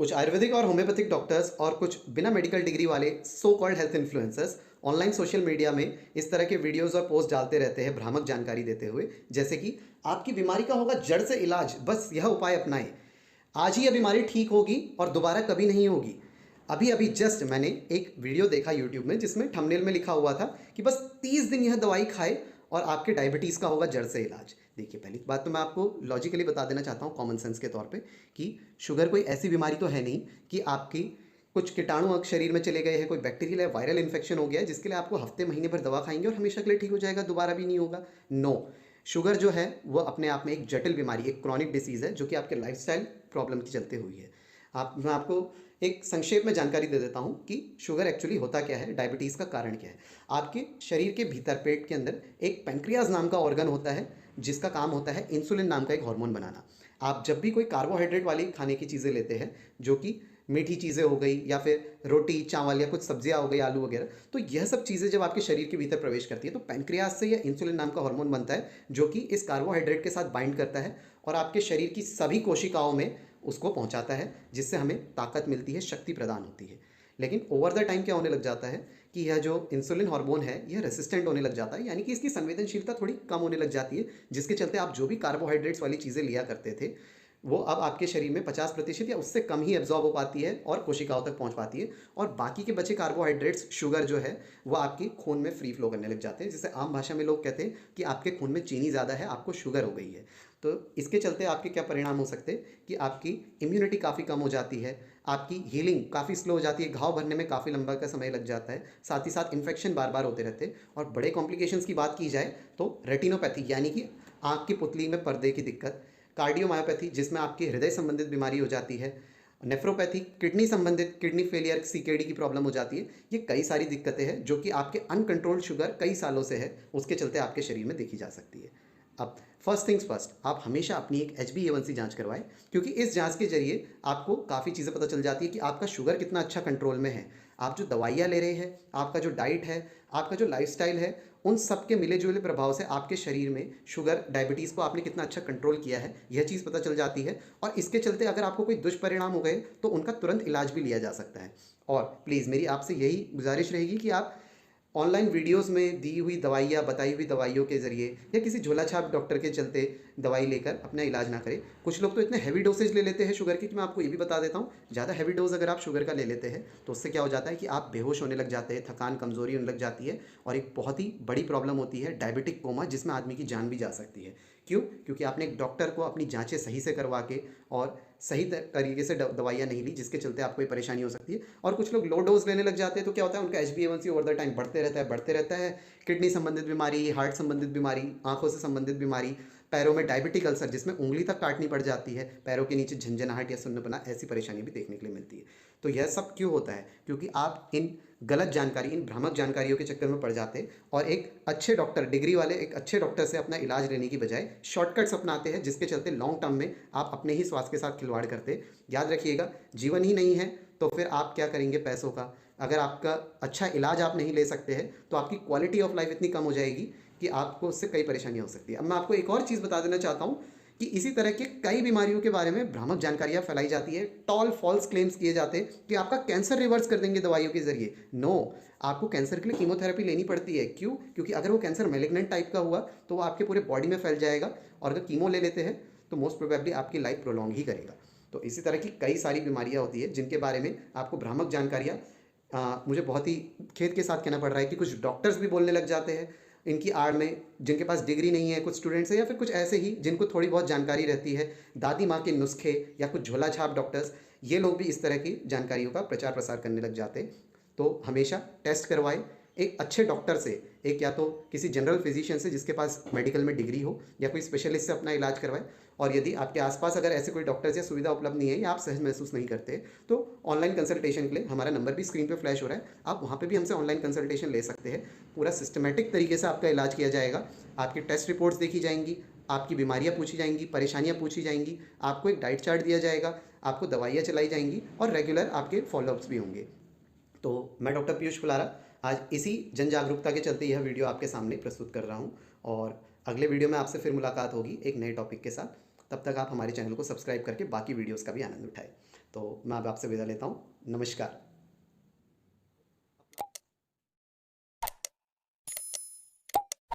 कुछ आयुर्वेदिक और homeopathic doctors और कुछ बिना मेडिकल डिग्री वाले so called health influencers online social media में इस तरह के वीडियोस और पोस्ट डालते रहते हैं भ्रामक जानकारी देते हुए, जैसे कि आपकी बीमारी का होगा जड़ से इलाज, बस यह उपाय अपनाएं, आज ही यह बीमारी ठीक होगी और दोबारा कभी नहीं होगी। अभी अभी जस्ट मैंने एक वीडियो देखा यूट्यूब में जिसमें थंबनेल में लिखा हुआ था कि बस 30 दिन यह दवाई खाए और आपके डायबिटीज़ का होगा जड़ से इलाज। देखिए, पहली बात तो मैं आपको लॉजिकली बता देना चाहता हूँ कॉमन सेंस के तौर पे कि शुगर कोई ऐसी बीमारी तो है नहीं कि आपकी कुछ कीटाणु अब शरीर में चले गए हैं, कोई बैक्टीरियल या वायरल इन्फेक्शन हो गया है जिसके लिए आपको हफ्ते महीने भर दवा खाएंगे और हमेशा के लिए ठीक हो जाएगा, दोबारा भी नहीं होगा। नो, शुगर जो है वो अपने आप में एक जटिल बीमारी, एक क्रॉनिक डिसीज़ है जो कि आपके लाइफस्टाइल प्रॉब्लम के चलते हुई है। मैं आपको एक संक्षेप में जानकारी दे देता हूँ कि शुगर एक्चुअली होता क्या है, डायबिटीज़ का कारण क्या है। आपके शरीर के भीतर पेट के अंदर एक पेंक्रियाज नाम का ऑर्गन होता है जिसका काम होता है इंसुलिन नाम का एक हार्मोन बनाना। आप जब भी कोई कार्बोहाइड्रेट वाली खाने की चीज़ें लेते हैं, जो कि मीठी चीज़ें हो गई या फिर रोटी चावल या कुछ सब्जियां हो गई, आलू वगैरह, तो यह सब चीज़ें जब आपके शरीर के भीतर प्रवेश करती है तो पैंक्रियाज से यह इंसुलिन नाम का हार्मोन बनता है जो कि इस कार्बोहाइड्रेट के साथ बाइंड करता है और आपके शरीर की सभी कोशिकाओं में उसको पहुंचाता है, जिससे हमें ताकत मिलती है, शक्ति प्रदान होती है। लेकिन ओवर द टाइम क्या होने लग जाता है कि यह जो इंसुलिन हार्मोन है यह रेसिस्टेंट होने लग जाता है, यानी कि इसकी संवेदनशीलता थोड़ी कम होने लग जाती है, जिसके चलते आप जो भी कार्बोहाइड्रेट्स वाली चीज़ें लिया करते थे वो अब आपके शरीर में 50% या उससे कम ही एब्जॉर्ब हो पाती है और कोशिकाओं तक पहुंच पाती है, और बाकी के बचे कार्बोहाइड्रेट्स, शुगर जो है वो आपकी खून में फ्री फ्लो करने लग जाते हैं, जिसे आम भाषा में लोग कहते हैं कि आपके खून में चीनी ज़्यादा है, आपको शुगर हो गई है। तो इसके चलते आपके क्या परिणाम हो सकते हैं कि आपकी इम्यूनिटी काफ़ी कम हो जाती है, आपकी हीलिंग काफ़ी स्लो हो जाती है, घाव भरने में काफ़ी लंबा का समय लग जाता है, साथ ही साथ इन्फेक्शन बार बार होते रहते हैं, और बड़े कॉम्प्लिकेशंस की बात की जाए तो रेटिनोपैथी यानी कि आँख की पुतली में पर्दे की दिक्कत, कार्डियोमायोपैथी जिसमें आपकी हृदय संबंधित बीमारी हो जाती है, नेफ्रोपैथी किडनी संबंधित, किडनी फेलियर सीकेडी की प्रॉब्लम हो जाती है। ये कई सारी दिक्कतें हैं जो कि आपके अनकंट्रोल्ड शुगर कई सालों से है, उसके चलते आपके शरीर में देखी जा सकती है। अब फर्स्ट थिंग्स फर्स्ट, आप हमेशा अपनी एक HbA1c जांच करवाएं, क्योंकि इस जांच के जरिए आपको काफ़ी चीज़ें पता चल जाती है कि आपका शुगर कितना अच्छा कंट्रोल में है। आप जो दवाइयाँ ले रहे हैं, आपका जो डाइट है, आपका जो लाइफस्टाइल है, उन सब के मिले जुले प्रभाव से आपके शरीर में शुगर, डायबिटीज़ को आपने कितना अच्छा कंट्रोल किया है, यह चीज़ पता चल जाती है। और इसके चलते अगर आपको कोई दुष्परिणाम हो गए तो उनका तुरंत इलाज भी लिया जा सकता है। और प्लीज़ मेरी आपसे यही गुजारिश रहेगी कि आप ऑनलाइन वीडियोस में दी हुई दवाइयाँ, बताई हुई दवाइयों के ज़रिए या किसी झोलाछाप डॉक्टर के चलते दवाई लेकर अपना इलाज ना करें। कुछ लोग तो इतने हैवी डोसेज ले लेते हैं शुगर की कि मैं आपको ये भी बता देता हूँ, ज़्यादा हैवी डोज अगर आप शुगर का ले लेते हैं तो उससे क्या हो जाता है कि आप बेहोश होने लग जाते हैं, थकान कमज़ोरी होने लग जाती है, और एक बहुत ही बड़ी प्रॉब्लम होती है डायबिटिक कोमा, जिसमें आदमी की जान भी जा सकती है। क्यों? क्योंकि आपने एक डॉक्टर को अपनी जाँचें सही से करवा के और सही तरीके से दवाइयाँ नहीं ली, जिसके चलते आपको ये परेशानी हो सकती है। और कुछ लोग लो डोज लेने लग जाते हैं तो क्या होता है, उनका HbA1c ओवर द टाइम बढ़ते रहता है। किडनी संबंधित बीमारी, हार्ट संबंधित बीमारी, आंखों से संबंधित बीमारी, पैरों में डायबिटिक अल्सर जिसमें उंगली तक काटनी पड़ जाती है, पैरों के नीचे झंझनाहट या सुन्नपना, ऐसी परेशानी भी देखने के लिए मिलती है। तो यह सब क्यों होता है? क्योंकि आप इन गलत जानकारी, इन भ्रामक जानकारियों के चक्कर में पड़ जाते हैं और एक अच्छे डॉक्टर, डिग्री वाले एक अच्छे डॉक्टर से अपना इलाज लेने की बजाय शॉर्टकट्स अपनाते हैं, जिसके चलते लॉन्ग टर्म में आप अपने ही स्वास्थ्य के साथ खिलवाड़ करते हैं। याद रखिएगा, जीवन ही नहीं है तो फिर आप क्या करेंगे पैसों का? अगर आपका अच्छा इलाज आप नहीं ले सकते हैं तो आपकी क्वालिटी ऑफ लाइफ इतनी कम हो जाएगी कि आपको उससे कई परेशानियां हो सकती है। अब मैं आपको एक और चीज़ बता देना चाहता हूँ कि इसी तरह के कई बीमारियों के बारे में भ्रामक जानकारियां फैलाई जाती है, टॉल फॉल्स क्लेम्स किए जाते हैं कि आपका कैंसर रिवर्स कर देंगे दवाइयों के जरिए। नो, आपको कैंसर के लिए कीमोथेरेपी लेनी पड़ती है। क्यों? क्योंकि अगर वो कैंसर मैलिग्नेंट टाइप का हुआ तो वो आपके पूरे बॉडी में फैल जाएगा, और अगर कीमो ले लेते हैं तो मोस्ट प्रोबेबली आपकी लाइफ प्रोलॉन्ग ही करेगा। तो इसी तरह की कई सारी बीमारियां होती है जिनके बारे में आपको भ्रामक जानकारियाँ, मुझे बहुत ही खेद के साथ कहना पड़ रहा है कि कुछ डॉक्टर्स भी बोलने लग जाते हैं इनकी आड़ में, जिनके पास डिग्री नहीं है, कुछ स्टूडेंट्स हैं या फिर कुछ ऐसे ही जिनको थोड़ी बहुत जानकारी रहती है, दादी माँ के नुस्खे या कुछ झोला छाप डॉक्टर्स, ये लोग भी इस तरह की जानकारियों का प्रचार प्रसार करने लग जाते हैं। तो हमेशा टेस्ट करवाएं एक अच्छे डॉक्टर से, एक या तो किसी जनरल फिजिशियन से जिसके पास मेडिकल में डिग्री हो, या कोई स्पेशलिस्ट से अपना इलाज करवाएं। और यदि आपके आसपास अगर ऐसे कोई डॉक्टर्स या सुविधा उपलब्ध नहीं है या आप सहज महसूस नहीं करते तो ऑनलाइन कंसल्टेशन के लिए हमारा नंबर भी स्क्रीन पे फ्लैश हो रहा है, आप वहाँ पे भी हमसे ऑनलाइन कंसल्टेशन ले सकते हैं। पूरा सिस्टमेटिक तरीके से आपका इलाज किया जाएगा, आपकी टेस्ट रिपोर्ट्स देखी जाएंगी, आपकी बीमारियाँ पूछी जाएंगी, परेशानियाँ पूछी जाएंगी, आपको एक डाइट चार्ट दिया जाएगा, आपको दवाइयाँ चलाई जाएंगी और रेगुलर आपके फॉलोअप्स भी होंगे। तो मैं डॉक्टर पीयूष कुलारा आज इसी जन जागरूकता के चलते यह वीडियो आपके सामने प्रस्तुत कर रहा हूँ, और अगले वीडियो में आपसे फिर मुलाकात होगी एक नए टॉपिक के साथ। तब तक आप हमारे चैनल को सब्सक्राइब करके बाकी वीडियोज़ का भी आनंद उठाएं। तो मैं अब आपसे विदा लेता हूँ। नमस्कार।